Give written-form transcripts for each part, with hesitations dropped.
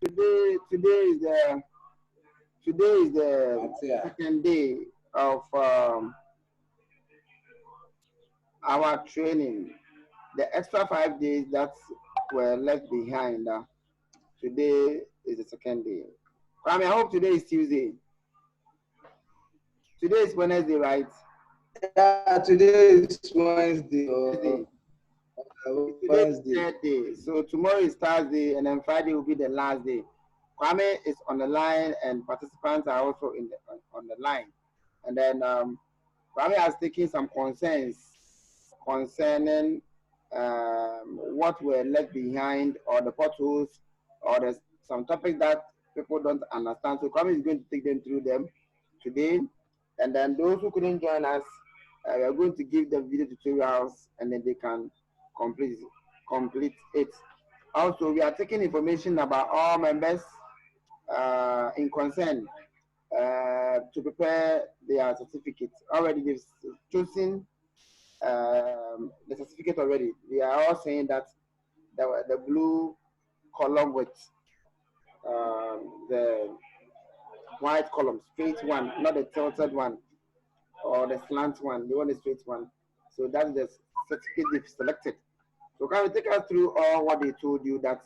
Today is the Matia. second day of our training. The extra 5 days that were left behind. Today is the second day. I mean, I hope today is Tuesday. Today is Wednesday, right? Yeah, today is Wednesday or Wednesday. Today is Wednesday. third day. So tomorrow is Thursday, and then Friday will be the last day. Kwame is on the line, and participants are also on the line. And then Kwame has taken some concerns concerning what were left behind, or the potholes, or the, some topics that people don't understand. So Kwame is going to take them through them today. And then those who couldn't join us, we are going to give them video tutorials, and then they can complete complete it. Also, we are taking information about all members in concern to prepare their certificate. Already they've chosen the certificate already. They are all saying that the blue column with the white column, straight one, not the tilted one or the slant one. They want the straight one. So that's the certificate they've selected. So can you take us through all what they told you that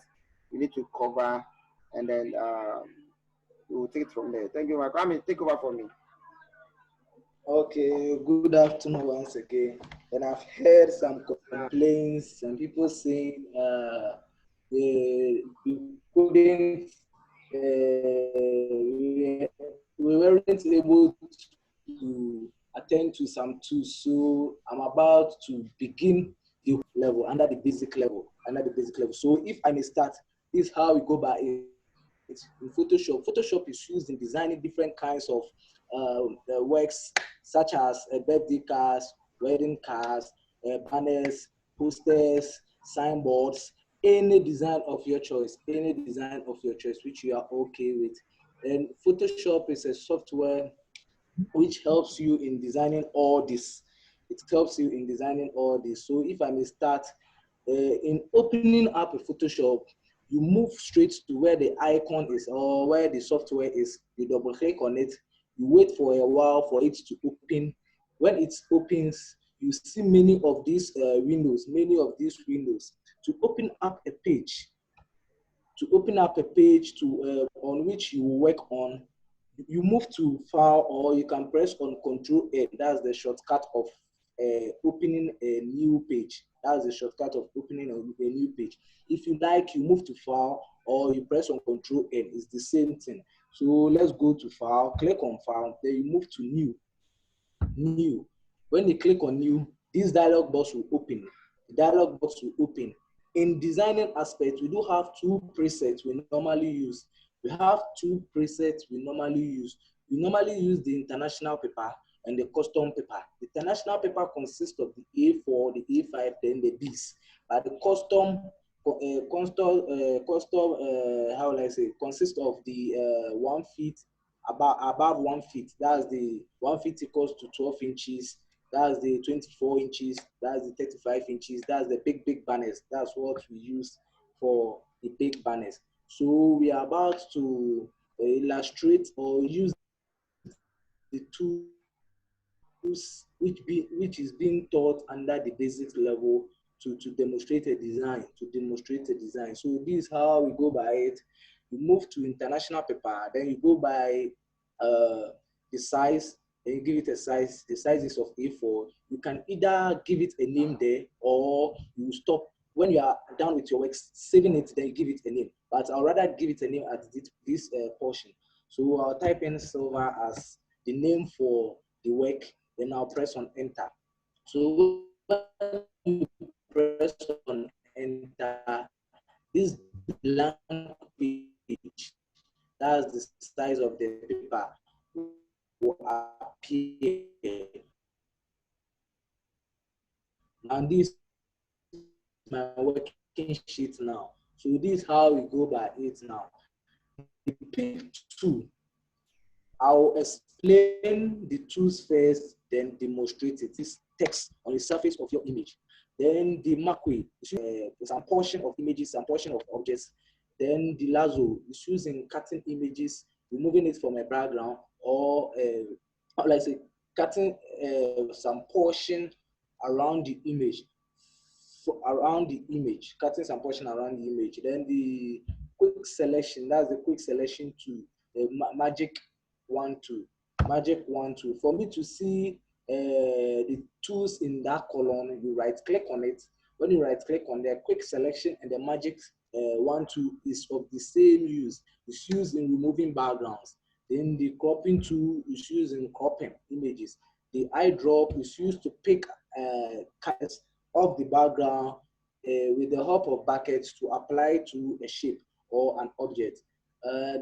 you need to cover, and then we'll take it from there. Thank you, Mark. I mean, take over for me. Okay, good afternoon once again. And I've heard some complaints, some people saying we couldn't, we weren't able to attend to some tools. So I'm about to begin the level, under the basic level. So if I may start, this is how we go by it in Photoshop. Photoshop is used in designing different kinds of works, such as birthday cards, wedding cards, banners, posters, signboards, any design of your choice, any design of your choice, which you are okay with. And Photoshop is a software which helps you in designing all this. It helps you in designing all this. So if I may start, in opening up a Photoshop, you move straight to where the icon is or where the software is. You double click on it. You wait for a while for it to open. When it opens, you see many of these windows, many of these windows. To open up a page, on which you work on, you move to file, or you can press on Control N. That's the shortcut of opening a new page. That's the shortcut of opening a new page. If you like, you move to file, or you press on Control N. It's the same thing. So let's go to file, click on file, then you move to new. When you click on new, this dialog box will open. The dialog box will open. In designing aspect, we do have two presets we normally use. We have two presets we normally use. We normally use the international paper and the custom paper. The international paper consists of the A4, the A5, then the Bs. But the how will I say, consists of the 1 feet, above 1 feet. That's the 1 feet equals to 12 inches. That's the 24 inches. That's the 35 inches. That's the big banners. That's what we use for the big banners. So we are about to illustrate or use the tools which is being taught under the basic level to demonstrate a design, So this is how we go by it. You move to international paper, then you go by the size, and you give it a size. The size is of A4. You can either give it a name there, or you stop when you are done with your work, saving it, then you give it a name. But I'll rather give it a name at this portion. So I'll type in silver as the name for the work, then I'll press on enter. So when you press on enter, this blank page, that's the size of the paper, will appear. Now this is my working sheet now. So this is how we go by it now. The page 2, I'll explain the tools first, then demonstrate it. This text on the surface of your image. Then the marquee, some portion of images, some portion of objects. Then the lasso is used in cutting images, removing it from a background, or let's say cutting some portion around the image, cutting some portion around the image. Then the quick selection, that's the quick selection tool, the magic 1 2, magic 1 2. For me to see the tools in that column, you right click on it. When you right click on the quick selection and the magic 1 2 is of the same use. It's used in removing backgrounds. Then the cropping tool is used in cropping images. The eye drop is used to pick colors off the background with the help of buckets to apply to a shape or an object.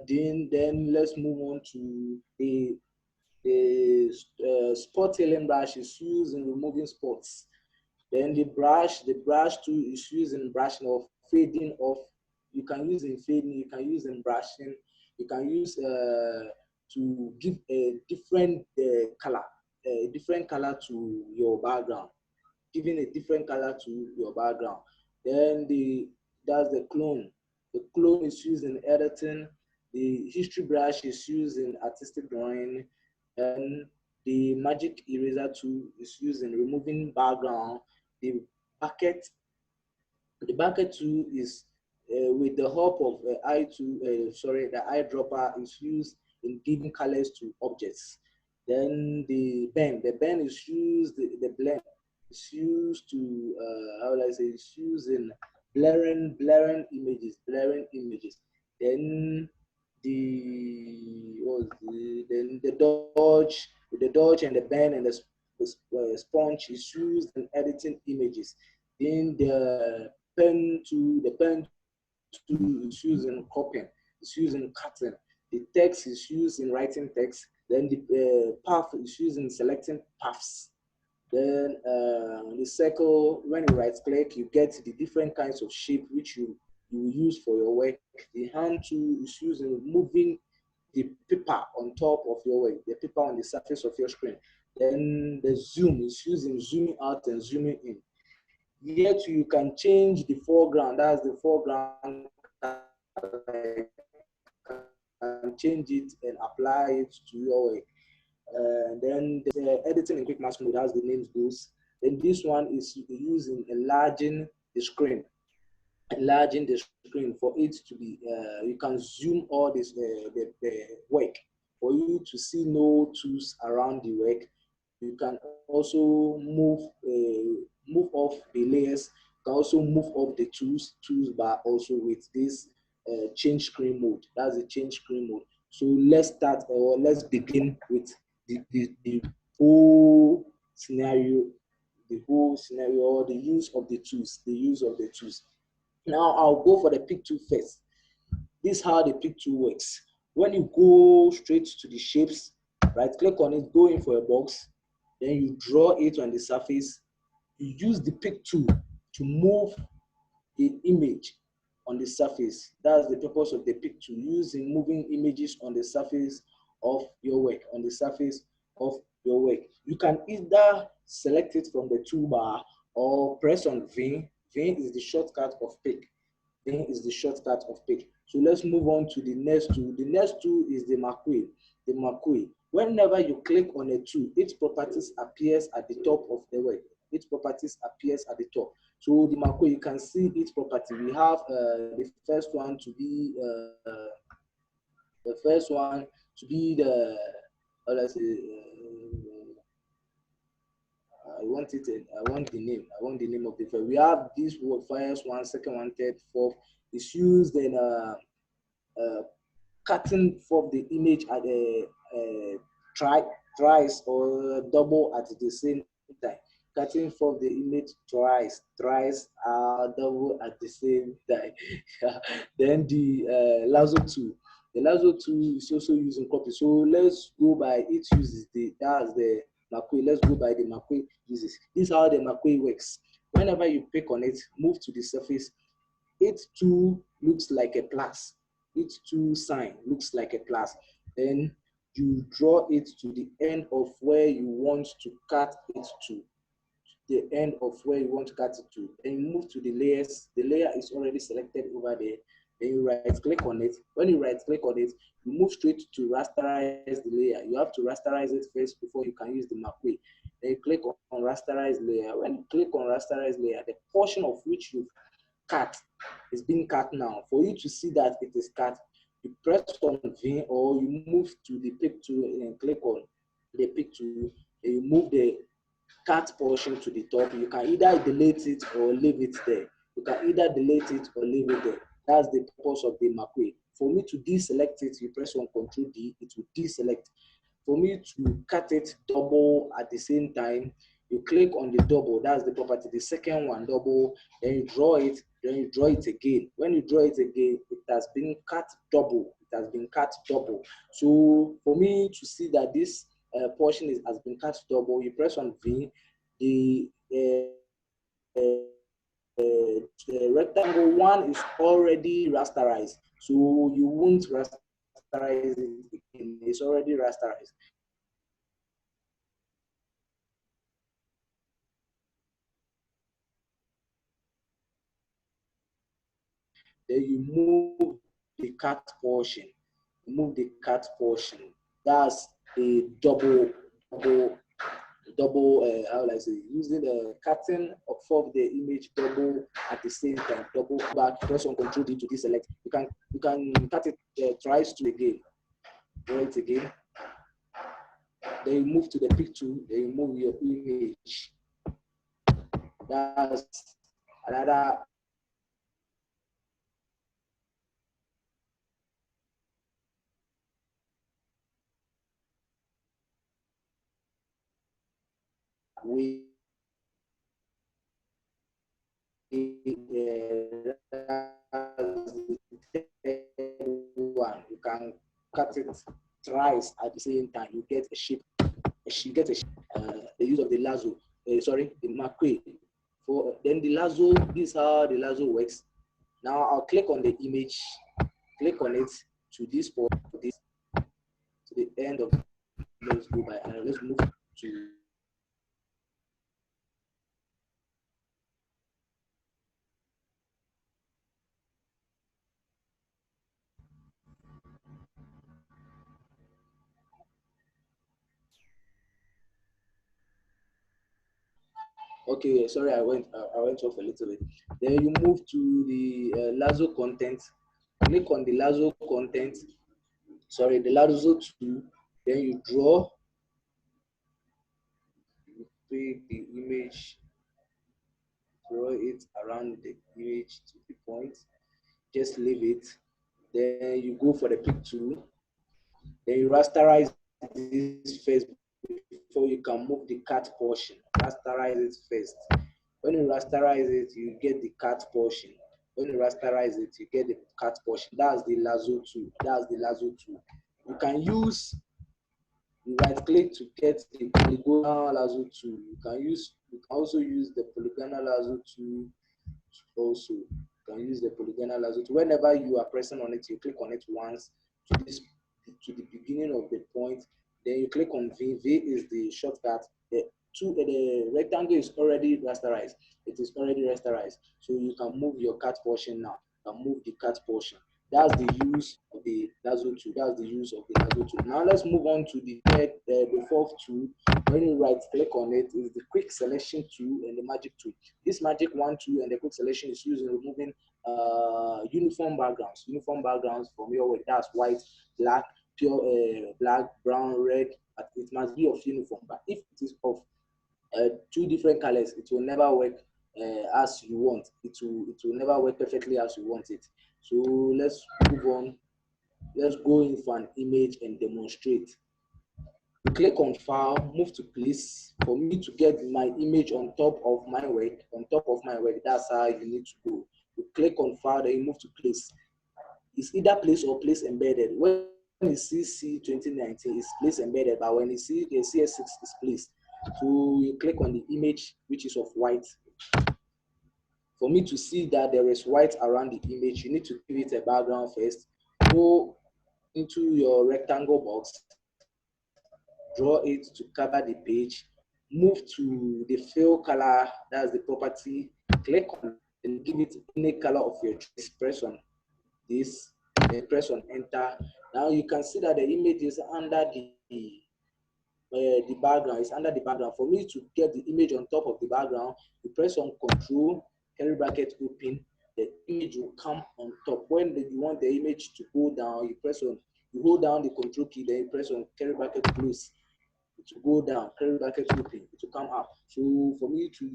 Then let's move on to the spot tailing brush is used in removing spots. Then the brush tool is used in brushing off, fading off. You can use in fading, you can use in brushing, you can use to give a different color to your background, giving a different color to your background. Then that's the clone. The clone is used in editing. The history brush is used in artistic drawing, and the magic eraser tool is used in removing background. The bucket, the bucket tool is with the help of the eyedropper is used in giving colors to objects. Then the pen is used, the blend is used to, how will I say, it's used in blurring images. Then the dodge and the bend and the sponge is used in editing images. Then the pen tool is used in copying, it's used in cutting. The text is used in writing text. Then the path is used in selecting paths. Then the circle, when you right click, you get the different kinds of shape which you use for your work. The hand tool is used in moving the paper on top of your work, the paper on the surface of your screen. Then the zoom is used in zooming out and zooming in. Yet you can change the foreground, that's the foreground, and change it and apply it to your work. Then the editing in quick mask mode, as the name goes. Then this one is used in enlarging the screen. Enlarging the screen for it to be, you can zoom all this the work. For you to see no tools around the work, you can also move off the layers. You can also move off the tools bar also with this change screen mode. That's the change screen mode. So let's start, or let's begin with the whole scenario, or the use of the tools. Now I'll go for the pick tool first. This is how the pick tool works. When you go straight to the shapes, right click on it, go in for a box, then you draw it on the surface. You use the pick tool to move the image on the surface. That's the purpose of the pick tool, using moving images on the surface of your work, You can either select it from the toolbar or press on V. V is the shortcut of pick. So let's move on to the next tool. The next tool is the Marquee. Whenever you click on a tool, its properties appears at the top of the work. So the Marquee, you can see its property. We have the first one to be let's say, I want the name of the file. We have this first one, second one, third, fourth. It's used in cutting for the image at thrice or double at the same time. Cutting for the image thrice, double at the same time. Then the lasso tool. The lasso tool is also used in copy. So let's go by it uses that's the Marquee. Let's go by the Marquee uses. This is how the Marquee works. Whenever you pick on it, move to the surface, it too looks like a plus. It too sign looks like a plus. Then you draw it to the end of where you want to cut it to. And you move to the layers. The layer is already selected over there. then you right click on it. When you right click on it, you move straight to rasterize the layer. You have to rasterize it first before you can use the McQuay. Then you click on rasterize layer. When you click on rasterize layer, the portion of which you've cut is being cut now. For you to see that it is cut, you press on V or you move to the pick tool and click on the pick tool, and you move the cut portion to the top. You can either delete it or leave it there. You can either delete it or leave it there. That's the purpose of the McQuay. For me to deselect it, you press on Ctrl D, it will deselect. For me to cut it double at the same time, you click on the double, that's the property, the second one, double, then you draw it, then you draw it again. When you draw it again, it has been cut double. It has been cut double. So for me to see that this portion has been cut double, you press on V, the rectangle one is already rasterized, so you won't rasterize it again. It's already rasterized. Then you move the cut portion. Move the cut portion. That's a double, how will I say, using the cutting of the image double at the same time, double back, press on Control D to deselect. You can cut it thrice to again. Draw it again. Then you move to the picture, then you move your image. That's another way one. You can cut it thrice at the same time. You get a shape. You get a shape. The use of the lasso. Sorry, the McQuay. For then the lasso. This is how the lasso works. Now I'll click on the image. Click on it to this point. This to the end of. Let's go by. Let's move to. Okay, sorry, I went off a little bit. Then you move to the lasso content. Click on the lasso content. Sorry, the lasso tool. Then you draw. You pick the image. Draw it around the image to the point. Just leave it. Then you go for the pick tool. Then you rasterize this first before you can move the cut portion. Rasterize it first. When you rasterize it, you get the cut portion. When you rasterize it, you get the cut portion. That's the lasso tool. That's the lasso tool. You can use, you right click to get the polygonal lasso tool. You can also use the polygonal lasso tool also. You can use the polygonal lasso tool. Whenever you are pressing on it, you click on it once to the beginning of the point. Then you click on V. V is the shortcut. The rectangle is already rasterized. It is already rasterized. So you can move your cut portion now. You can move the cut portion. That's the use of the lasso tool. That's the use of the lasso tool. Now let's move on to the fourth tool. When you right click on it, is the quick selection tool and the magic tool. This magic one tool and the quick selection is used in removing uniform backgrounds. Uniform backgrounds from your work. That's white, black, pure black, brown, red. But it must be of uniform. But if it is of two different colors, it will never work as you want. It will never work perfectly as you want it. So let's move on. Let's go in for an image and demonstrate. You click on file, move to place. For me to get my image on top of my work, that's how you need to go. You click on file, then you move to place. It's either place or place embedded. When you see C2019, it's place embedded, but when you see the CS6, it's place. So you click on the image, which is of white. For me to see that there is white around the image, you need to give it a background first. Go into your rectangle box, draw it to cover the page, move to the fill color, that's the property, click on and give it any color of your choice. Press on this, then press on enter. Now you can see that the image is under the background. It's under the background. For me to get the image on top of the background, you press on Control curly bracket open. The image will come on top. When you want the image to go down, you hold down the Control key, then you press on curly bracket close. It will go down, curly bracket open, it will come up. So for me to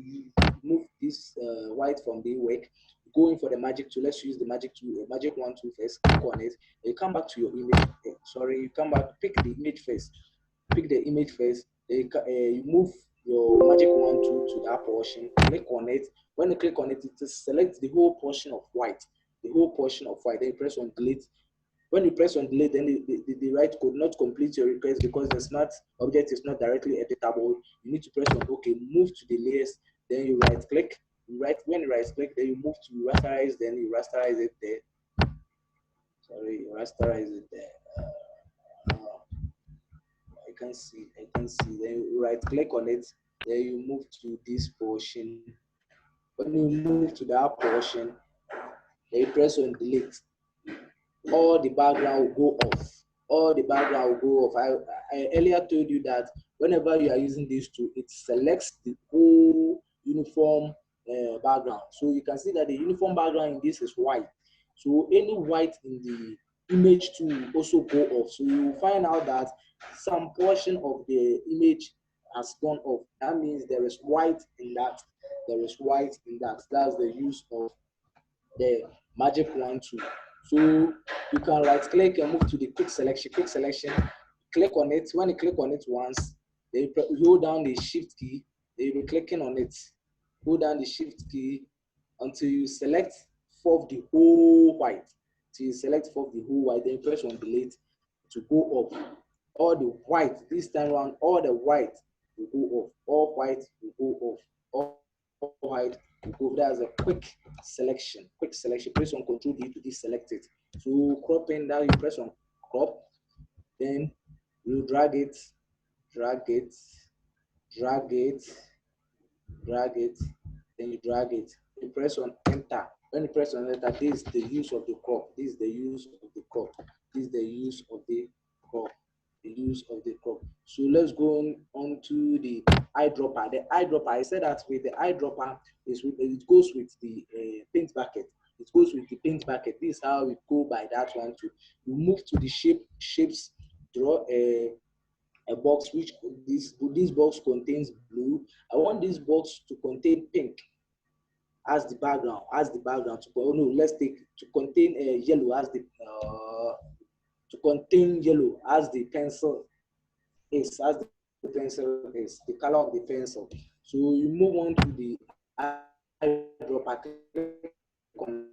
move this white from the work, going for the magic tool. Let's use the magic tool, magic 1 tool first. Click on it. You come back to your image. You come back, pick the image first. Pick the image first. You move your magic 1 tool to that portion. Click on it. When you click on it, it select the whole portion of white. The whole portion of white. Then you press on delete. When you press on delete, then the right could not complete your request because the smart object is not directly editable. You need to press on OK, move to the layers, then you right click. When you right click, then you move to rasterize, then you rasterize it there. Sorry, you rasterize it there. I can see. Then you right click on it, then you move to this portion. When you move to that portion, then you press on delete. All the background will go off. All the background will go off. I earlier told you that whenever you are using this tool, it selects the whole uniform background. So you can see that the uniform background in this is white. So any white in the image tool will also go off. So you will find out that some portion of the image has gone off. That means there is white in that. There is white in that. That's the use of the magic 1 tool. So you can right click and move to the quick selection. Click on it. When you click on it once, then you hold down the shift key. Then you'll be clicking on it. Hold down the shift key until you select for the whole white. Till you select for the whole white, then you press on delete to go up. All the white this time around, all the white will go off. All white will go off. All white will go. That's a quick selection. Press on Control D to deselect it. So cropping that, you press on crop, then you drag it, then you drag it. You press on enter. When you press on enter, this is the use of the crop. So let's go on to the eyedropper. The eyedropper, I said that with the eyedropper, it goes with the paint bucket. This is how we go by that one too. You move to the shapes, draw a box which this box contains blue. I want this box to contain pink as the background. To contain yellow as the pencil is, the color of the pencil. So you move on to the eyedropper. Click on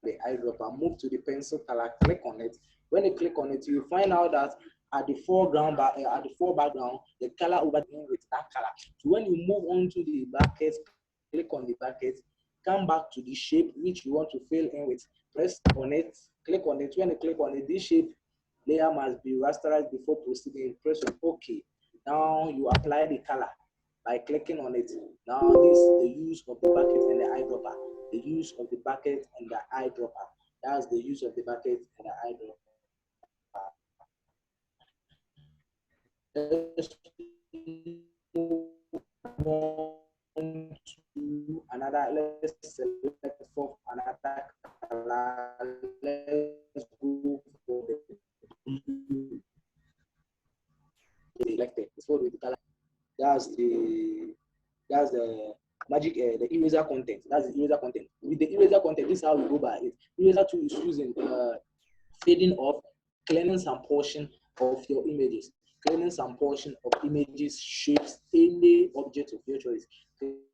the eyedropper, move to the pencil color, click on it. When you click on it, you find out that at the foreground, the color overlapping with that color. So when you move on to the bucket, click on the bucket, come back to the shape which you want to fill in with. Press on it, click on it. When you click on it, this shape layer must be rasterized before proceeding. Press on OK. Now you apply the color by clicking on it. Now this is the use of the bucket and the eyedropper. The use of the bucket and the eyedropper. That's the use of the bucket and the eyedropper. Let's move on to another. Let's select for another color. Let's go for the selected. It's for the color. That's the magic, the eraser content. That's the eraser content. With the eraser content, this is how we go by it. Eraser tool is using fading off, cleaning some portion of your images, shapes, any object of your choice,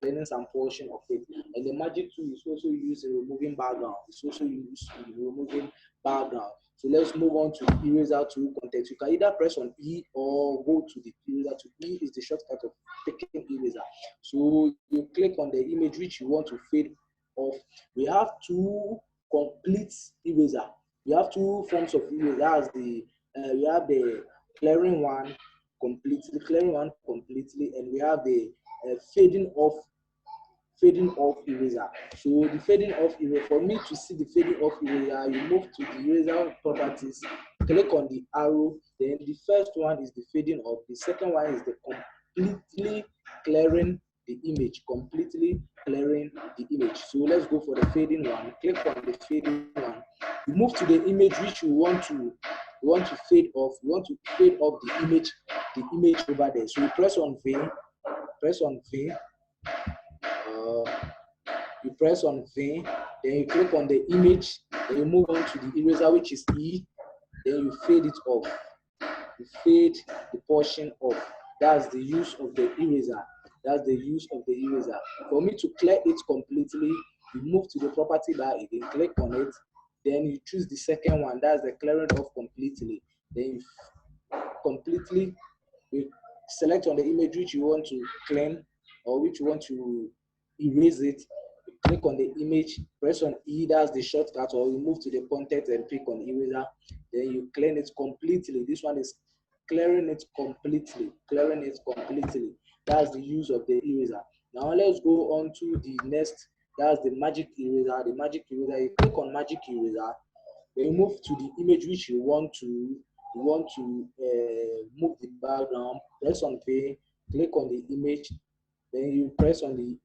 cleaning some portion of it. And the magic tool is also used in removing background. So let's move on to the eraser tool context. You can either press on E or go to the eraser tool. E is the shortcut of picking eraser. So you click on the image which you want to fade off. We have two complete eraser. We have two forms of eraser. That's we have the clearing one completely, and we have the fading off fading off eraser. So the fading off eraser, for me to see the fading off eraser, you move to the eraser properties, click on the arrow. Then the first one is the fading off. The second one is the completely clearing the image, completely clearing the image. So let's go for the fading one. Click on the fading one. You move to the image which you want to fade off. You want to fade off the image over there. So you press on V, you press on V, then you click on the image, then you move on to the eraser, which is E, then you fade it off. You fade the portion off. That's the use of the eraser. That's the use of the eraser. For me to clear it completely, you move to the property bar again, click on it, then you choose the second one, that's the clearing off completely. Then you select on the image which you want to clean or which you want to erase it. You click on the image, press on E, that's the shortcut, or you move to the content and pick on eraser. Then you clean it completely. This one is clearing it completely. That's the use of the eraser. Now let's go on to the next. That's the magic eraser. The magic eraser, you click on magic eraser, then you move to the image which you want to move the background. Press on V, click on the image, then you press on the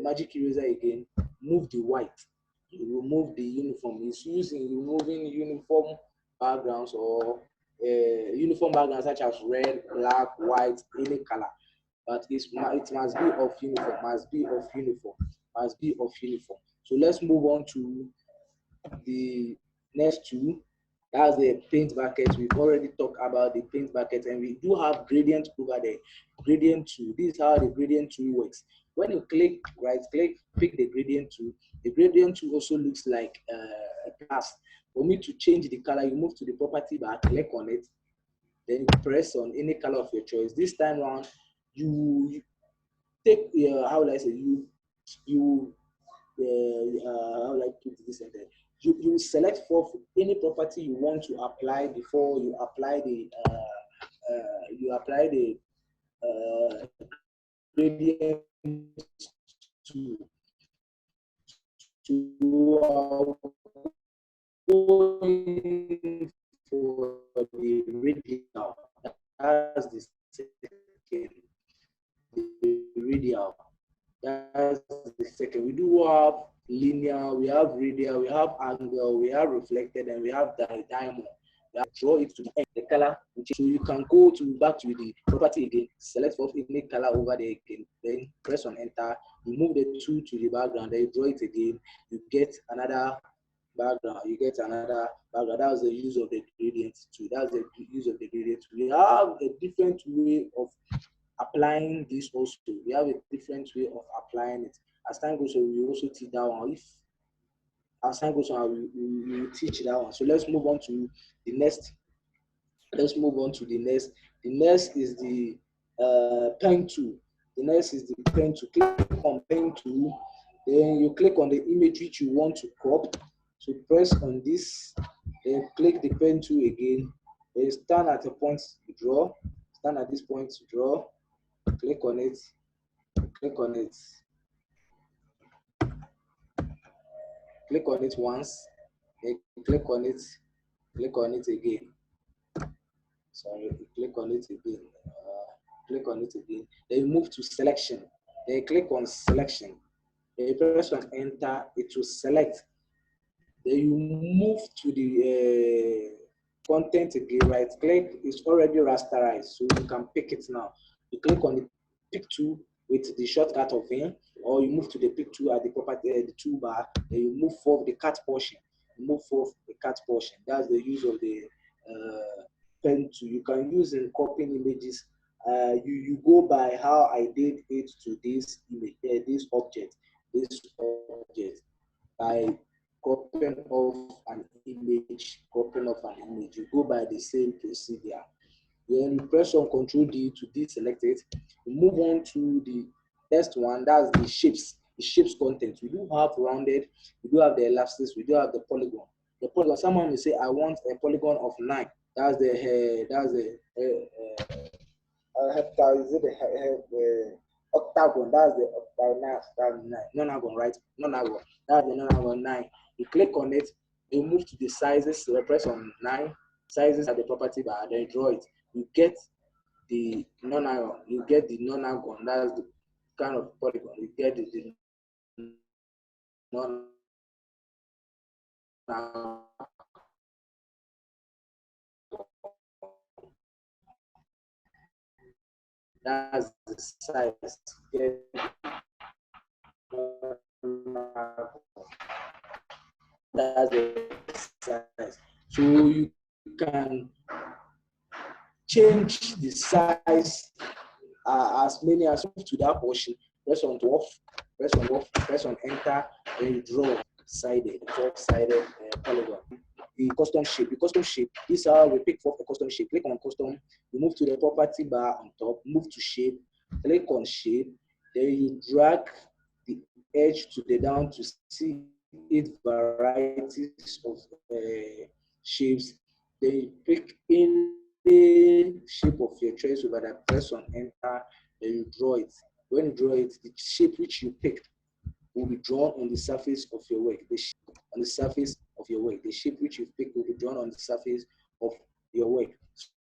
magic eraser again, move the white. You remove the uniform. It's using removing uniform backgrounds or uniform backgrounds such as red, black, white, any color. But it must be of uniform. So let's move on to the next two. That's the paint bucket. We've already talked about the paint bucket, and we do have gradient over there. Gradient tool. This is how the gradient tool works. When you click, right click, pick the gradient tool. The gradient tool also looks like a class. For me to change the color, you move to the property bar, click on it, then you press on any color of your choice. This time around, you take how will I say how will I put this in there? You select for any property you want to apply before you apply the gradient to for the radial. That's the second. The radial. That's the second. We do have linear, we have radial, we have angle, we have reflected, and we have diamond. We have draw it to the end, the color. So you can go back to the property again, select for any color over there again, then press on enter. You move the tool to the background, then you draw it again. You get another background. That's the use of the gradient tool. That's the use of the gradient tool. We have a different way of applying this also. We have a different way of applying it. As time goes on, we also teach that one. As time goes on, we will teach that one. So let's move on to the next. The next is the pen tool. The next is the pen tool. Click on pen tool. Then you click on the image which you want to crop. So press on this. Then click the pen tool again. Then stand at a point to draw. Stand at this point to draw. Click on it. Click on it once, then click on it again. Sorry, click on it again. Then you move to selection. Then you click on selection. Then you press on enter, it will select. Then you move to the content again, right click, it's already rasterized, so you can pick it now. You click on the pick tool with the shortcut of V, or you move to the pick tool at the property, the toolbar, then you move for the cut portion. That's the use of the pen tool. You can use in copying images. You go by how I did it to this image, this object by cropping off an image. You go by the same procedure. Then you press on Ctrl D to deselect it. You move on to the next one, that's the shapes. The shapes content. We do have rounded, we do have the ellipsis, we do have the polygon. The polygon, someone may say, I want a polygon of 9. That's the heptile, is it the octagon, that's the nonagon, right? Nonagon, that's the nonagon 9. You click on it, you move to the sizes, you press on 9, sizes at the property bar, then draw it. You get the nonagon, that's the kind of polygon, you get the nonagon. That's the size. That's the size. So you can change the size as many as you move to that portion. Press on off, press on enter, then you draw sided, polygon. The custom shape. This is how we pick for a custom shape. Click on custom, you move to the property bar on top, move to shape, click on shape, then you drag the edge to the down to see 8 varieties of shapes. Then you pick any shape of your choice over that, press on enter, then you draw it. When you draw it, the shape which you picked will be drawn on the surface of your work. The shape on the surface of your work. The shape which you pick will be drawn on the surface of your work.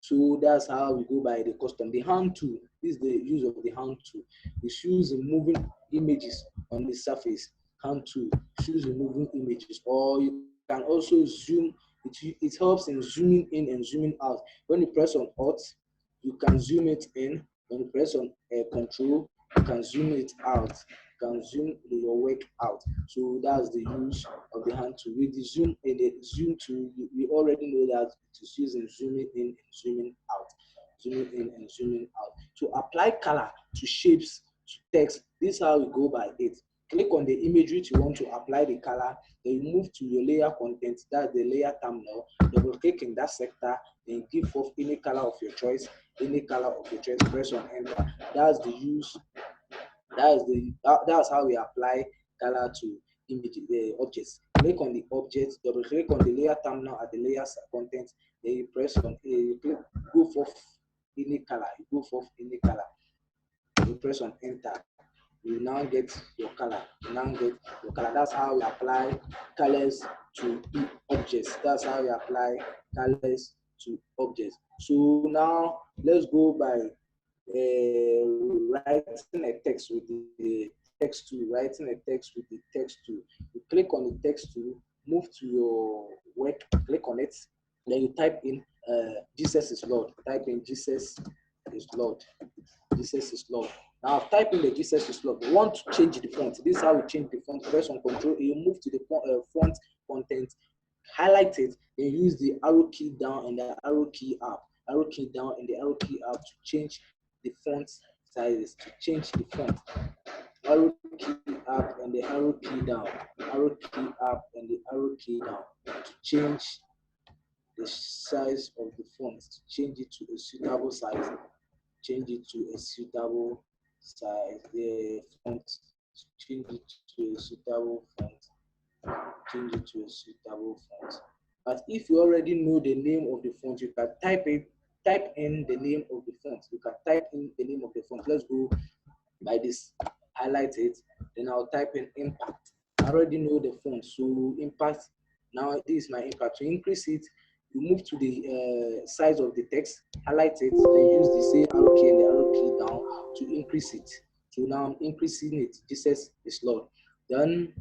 So that's how we go by the custom. The hand tool, this is the use of the hand tool. It's used in moving images on the surface. Hand tool, choose moving images, or you can also zoom. It helps in zooming in and zooming out. When you press on Alt, you can zoom it in. When you press on Control, you can zoom it out. You can zoom your work out. So that's the use of the hand tool. With the zoom in the zoom tool, we already know that it is used in zooming in and zooming out. Zooming in and zooming out. To apply color to shapes, to text, this is how we go by it. Click on the image which you want to apply the color, then you move to your layer content, that's the layer thumbnail, double click in that sector, then give forth any color of your choice, press on enter. That's the use, that's how we apply color to image objects. Click on the object, double click on the layer thumbnail at the layer content, then you press on you click, go for any color, you press on enter. You now get your color. That's how we apply colors to objects. So now let's go by writing a text with the text tool. You click on the text tool, move to your work, click on it, then you type in Jesus is Lord. Type in Jesus is Lord. Now type in the Jesus is Lord. We want to change the font. This is how we change the font. Press on Control. You move to the font content, highlight it, then use the arrow key down and the arrow key up. To change the font sizes. To change the font. Arrow key up and the arrow key down. To change the size of the font. To change it to a suitable size. The font, change it to a suitable font. But if you already know the name of the font, you can type in the name of the font. Let's go by this. Highlight it, then I'll type in impact. I already know the font, so impact. Now this is my impact. To increase it, you move to the size of the text, highlight it, then use the same arrow key and the arrow key down to increase it. So now I'm increasing it. Jesus is Lord. Then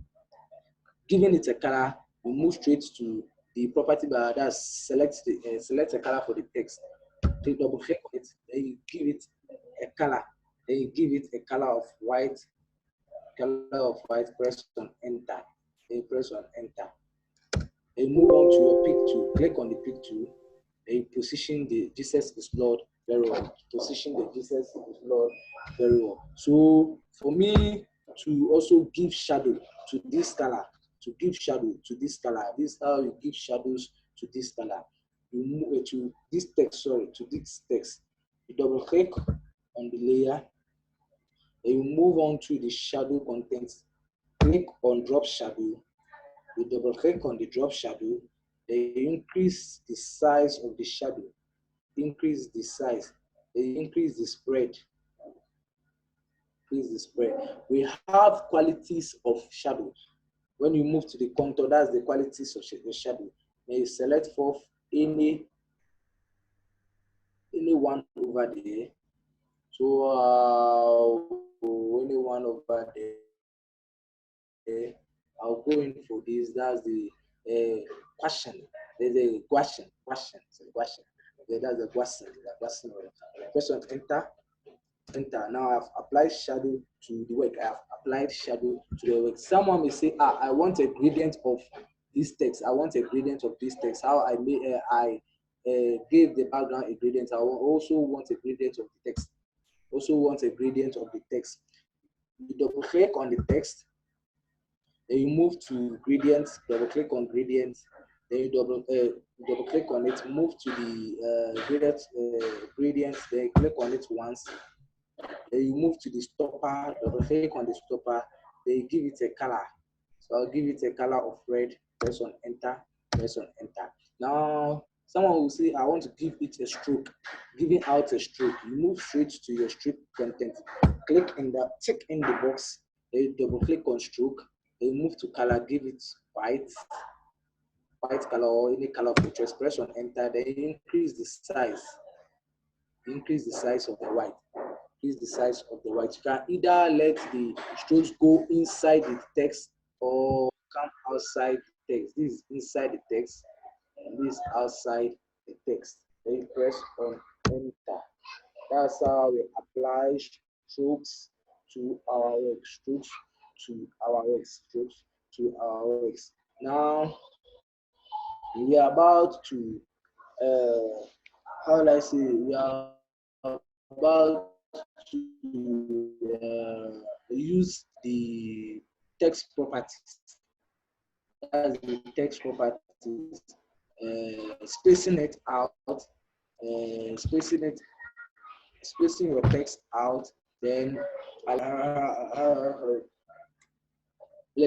giving it a color, we move straight to the property bar that select a color for the text. Click double click on it, then you give it a color. Then you give it a color of white. Press on enter. Then move on to your pick tool. Click on the pick tool. Then you position the Jesus is Lord very well. So for me to also give shadow to this color, this is how you give shadows to this color. You move to this text. You double click on the layer. Then you move on to the shadow contents. Click on drop shadow. You double click on the drop shadow. Then you increase the size of the shadow. Then increase the spread. increase the spread. We have qualities of shadow. When you move to the contour, that's the qualities of the shadow. Then you select forth any one over there. So any one over there. I'll go in for this. That's the question. There's a question. Yeah, that's the question. Question enter. Now I've applied shadow to the work. I have applied shadow to the work. Someone may say, I want a gradient of this text. I want a gradient of this text. How I gave the background a gradient. I also want a gradient of the text. You double click on the text. Then you move to gradients. Double click on gradients. Then you double click on it. Move to the gradients. Then you click on it once. Then you move to the stopper, double click on the stopper, then you give it a color. So I'll give it a color of red, press on enter. Now, someone will say, I want to give it a stroke. Giving out a stroke, you move straight to your stroke content. Click in the tick in the box, then you double click on stroke, then you move to color, give it white color or any color of your choice, press on enter, then you increase the size. Of the white. Increase the size of the white. You can either let the strokes go inside the text or come outside the text. This is inside the text and this is outside the text. Then you press on enter. That's how we apply strokes to our work. Now we are about to we are about to use the text properties. That's the text properties. Spacing it out, spacing your text out. Then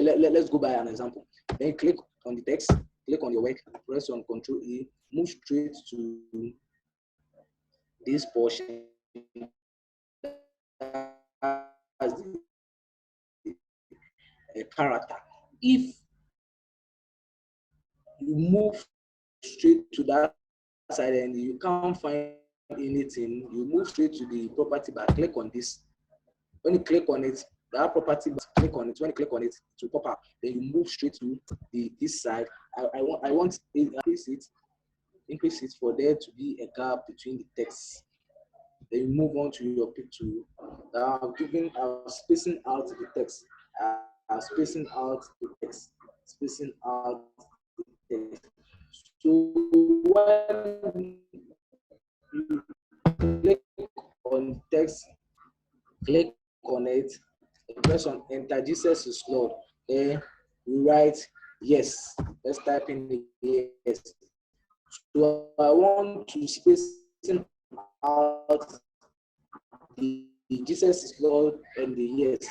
let's go by an example. Then click on the text, click on your work, press on Control E, move straight to this portion as the character. If you move straight to that side and you can't find anything, you move straight to the property bar, click on this. When you click on it, that property bar, click on it. When you click on it, to pop up, then you move straight to this side. I want to increase it for there to be a gap between the text. Then you move on to your picture. Spacing out the text. Spacing out the text. So when you click on text, click on it, press on enter. Jesus is Lord. Then you write yes. Let's type in the yes. So I want to space out the Jesus is Lord and the yes.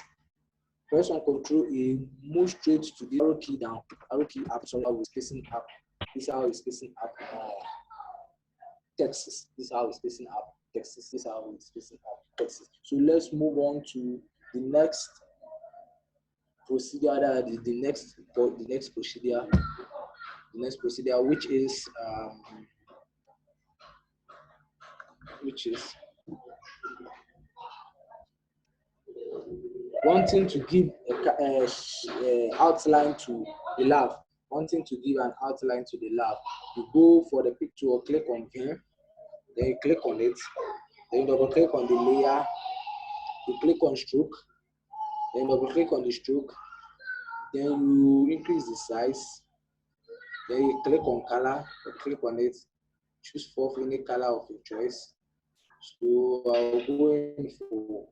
Press on Control E, move straight to the arrow key down, arrow key up. So we're spacing up. This is how we're spacing up Texas. This is how we're spacing up Texas. This is how we're spacing up Texas. So let's move on to the next procedure. The next procedure, which is wanting to give a outline to the lab. Wanting to give an outline to the lab, you go for the picture, click on here, then you click on it, then you double click on the layer, you click on stroke, then double click on the stroke, then you increase the size, then you click on color, you click on it, choose for any color of your choice. So I'll go in for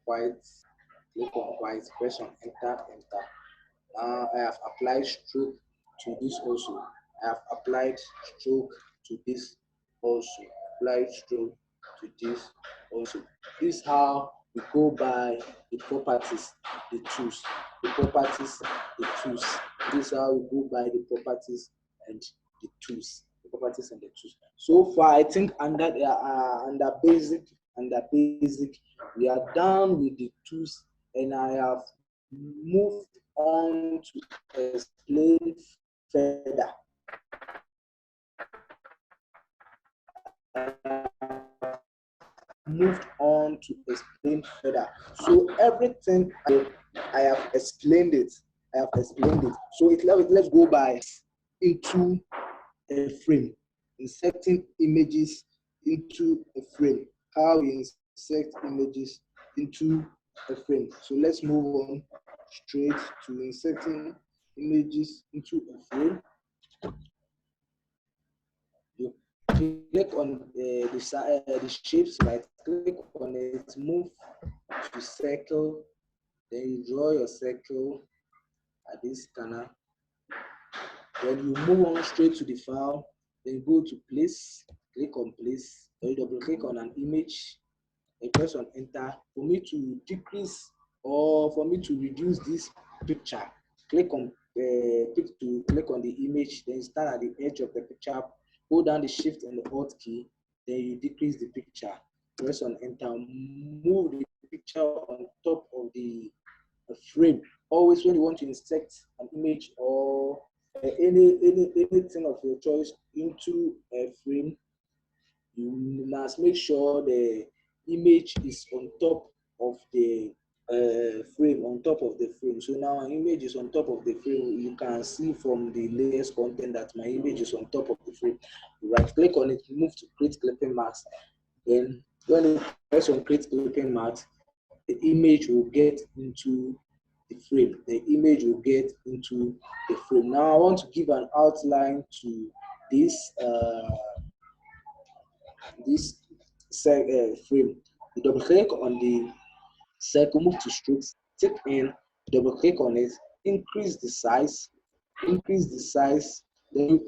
white. Click on white, press on enter. Now I have applied stroke to this also. I have applied stroke to this also. This is how we go by the properties, the tools. This is how we go by the properties and the tools. the properties and the tools. So far, I think under basic, we are done with the tools, and I have moved on to explain further. Moved on to explain further. So everything I have explained it. So let's go by into a frame, inserting images into a frame. How we insert images into a frame. So let's move on straight to inserting images into a frame. You click on the shapes, right? Click on it, move to circle, then you draw your circle at this corner. Then you move on straight to the file, then go to place, click on place, then you double click on an image, and press on enter. For me to decrease or for me to reduce this picture, click on click on the image, then stand at the edge of the picture, hold down the shift and the alt key, then you decrease the picture, press on enter, move the picture on top of the frame. Always when you want to insert an image or anything of your choice into a frame, you must make sure the image is on top of the frame, on top of the frame. So now my image is on top of the frame. You can see from the layers content that my image is on top of the frame. You right click on it, move to create clipping mask. Then when you press on create clipping mask, the image will get into the frame. The image will get into the frame. Now I want to give an outline to this frame. You double click on the circle, move to strokes, tick in, double click on it, increase the size. Then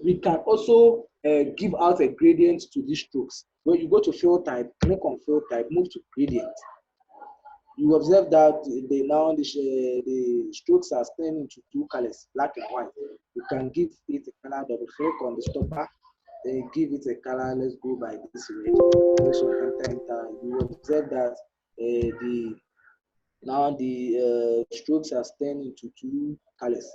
we can also give out a gradient to these strokes. When you go to fill type, click on fill type, move to gradient. You observe that the strokes are staying into two colors, black and white. You can give it a color, double click on the stopper, then give it a color. Let's go by this red. Press on enter. You observe that the strokes are staying into two colors.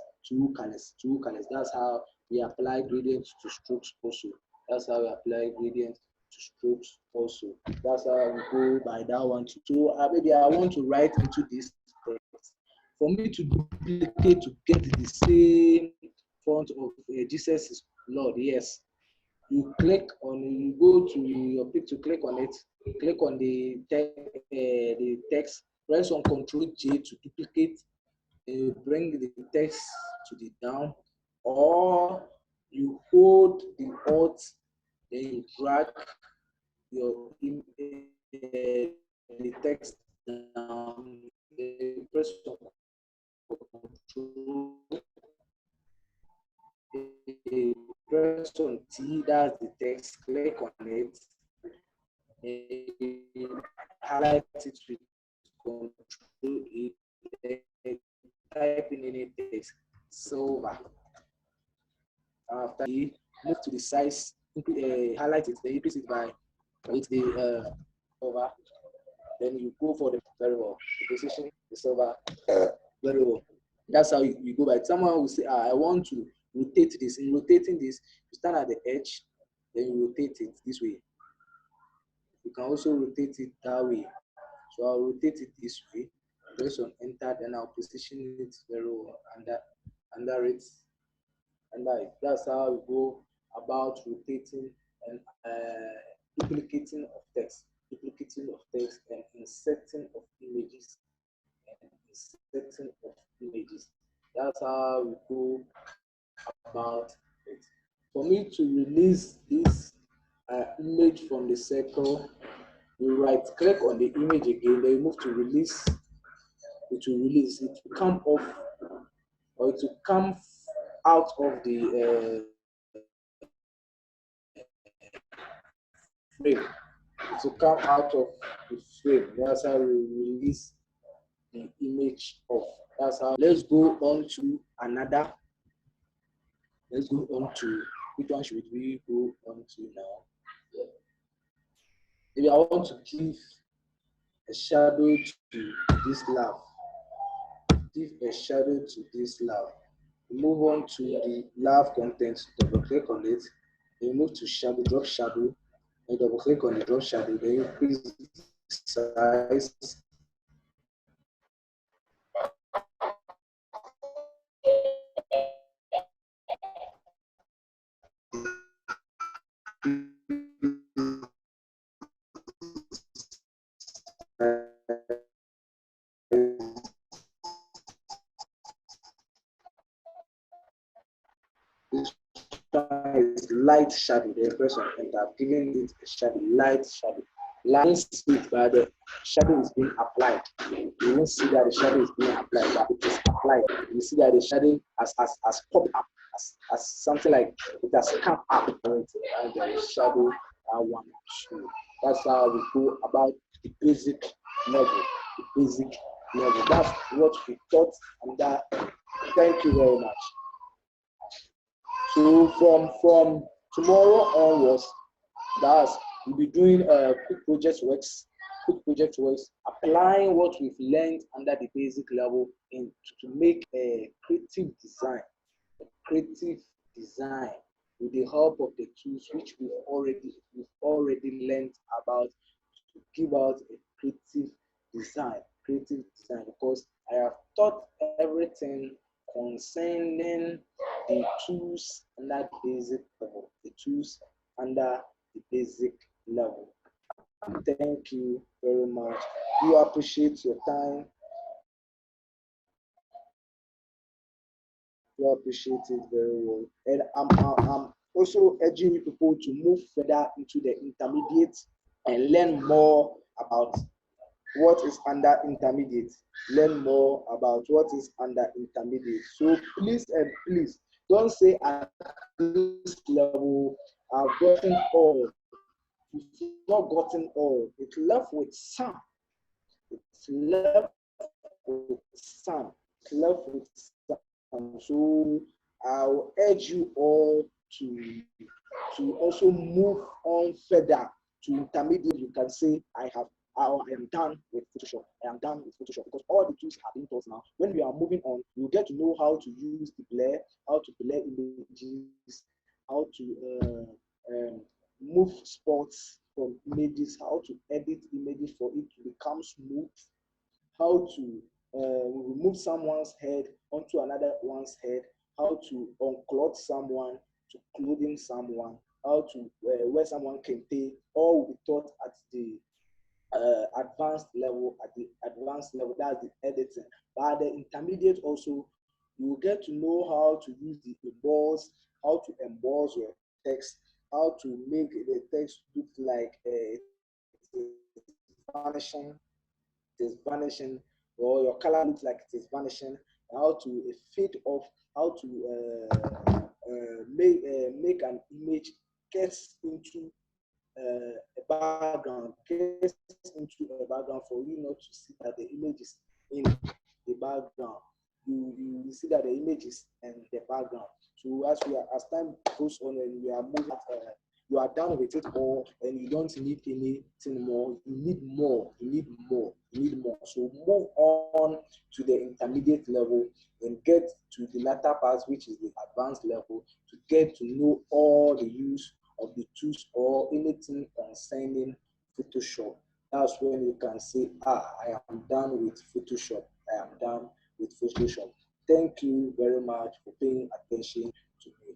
That's how we apply gradients to strokes also. That's how we apply gradients to strokes also. That's how we go by that one too. So maybe I want to write into this text. For me to duplicate to get the same font of Jesus is Lord, yes. You go to your picture, click on it, click on the text, press on Control J to duplicate, bring the text to the down, or you hold the Alt, then you drag your the text down, press on Control, press on T, that's the text, click on it, highlight it with Control E, type in any text, silver. After you move to the size, highlight it, then increase it by with the over. Then you go for the very well, the position, the silver, very well. That's how you go by it. Someone will say, I want to rotate this. In rotating this, you stand at the edge, then you rotate it this way. You can also rotate it that way. So I'll rotate it this way. Press on enter, then I'll position it very well under it. That's how we go about rotating and duplicating of text and inserting of images That's how we go about it. For me to release this image from the circle, you right click on the image again, then you move to release. It will release, it will come off, or it will come out of the frame. It will come out of the frame. That's how we release the image off. That's how. Let's go on to another. Let's go on to Which one should we go on to now? If I want to give a shadow to this love, give a shadow to this love. Move on to the love content, double click on it. You move to shadow, drop shadow, and double click on the drop shadow, then you increase the size. Is light shadow. The impression, and I've given it a shadow, light shadow. Light speed, but the shadow is being applied. You won't see that the shadow is being applied, but it is applied. You see that the shadow has popped up as something like it has come up, and the shadow one, two. That's how we go about the basic level. The basic level. That's what we taught, and that. Thank you very much. So from tomorrow onwards, that's we'll be doing quick project works, applying what we've learned under the basic level in to make a creative design with the help of the tools which we've already learned about to give out a creative design because I have taught everything concerning the tools under the basic level, the tools under the basic level. Thank you very much. Do appreciate your time. Do appreciate it very well. And I'm also urging you people to move further into the intermediate and learn more about what is under intermediate. Learn more about what is under intermediate. So please and please don't say at this level I've gotten all. You've not gotten all. It's left with some. It's left with some. It's left with some. So I'll urge you all to also move on further to intermediate. You can say I am done with Photoshop. I am done with Photoshop because all the tools have been taught now. When we are moving on, you get to know how to use the blur, how to blur images, how to move spots from images, how to edit images for it to become smooth, how to remove someone's head onto another one's head, how to unclothe someone to clothing someone, how to where someone can pay, all will be taught at the advanced level. At the advanced level, that's the editing. But at the intermediate also, you will get to know how to use the emboss, how to emboss your text, how to make the text look like vanishing, it is vanishing, or your color looks like it is vanishing, how to fade off, how to make an image gets into a background, gets into a background for you not to see that the image is in the background. You see that the image is in the background. So as time goes on and we are moving, you are done with it all and you don't need anything more. You need more. You need more. You need more. So move on to the intermediate level and get to the latter part, which is the advanced level, to get to know all the use of the tools or anything concerning Photoshop. That's when you can say, I am done with Photoshop. I am done with Photoshop. Thank you very much for paying attention to me.